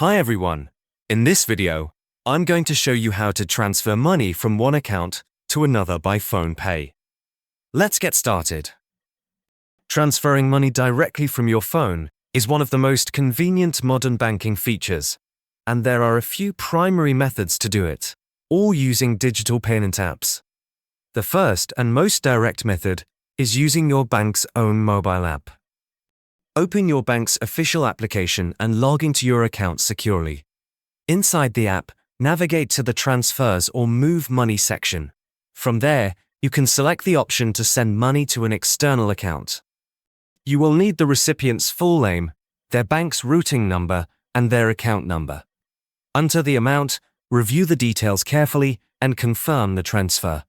Hi everyone. In this video, I'm going to show you how to transfer money from one account to another by PhonePe. Let's get started. Transferring money directly from your phone is one of the most convenient modern banking features, and there are a few primary methods to do it, all using digital payment apps. The first and most direct method is using your bank's own mobile app. Open your bank's official application and log into your account securely. Inside the app, navigate to the Transfers or Move Money section. From there, you can select the option to send money to an external account. You will need the recipient's full name, their bank's routing number, and their account number. Enter the amount, review the details carefully, and confirm the transfer.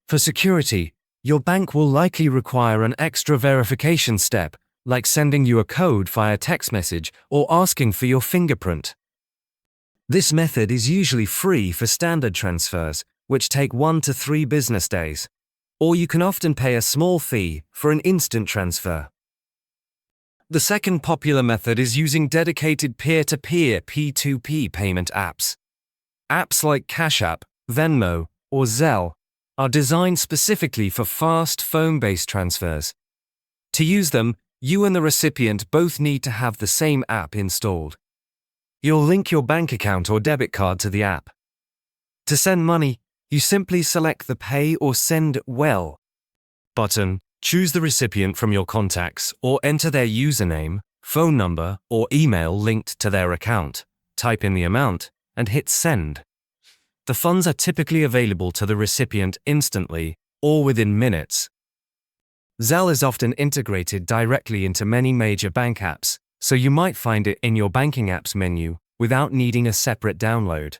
For security, your bank will likely require an extra verification step, like sending you a code via text message or asking for your fingerprint. This method is usually free for standard transfers, which take 1 to 3 business days, or you can often pay a small fee for an instant transfer. The second popular method is using dedicated peer-to-peer P2P payment apps. Apps like Cash App, Venmo, or Zelle are designed specifically for fast phone-based transfers. To use them, you and the recipient both need to have the same app installed. You'll link your bank account or debit card to the app. To send money, you simply select the Pay or Send Well button, choose the recipient from your contacts, or enter their username, phone number, or email linked to their account, type in the amount, and hit Send. The funds are typically available to the recipient instantly or within minutes. Zelle is often integrated directly into many major bank apps, so you might find it in your banking apps menu without needing a separate download.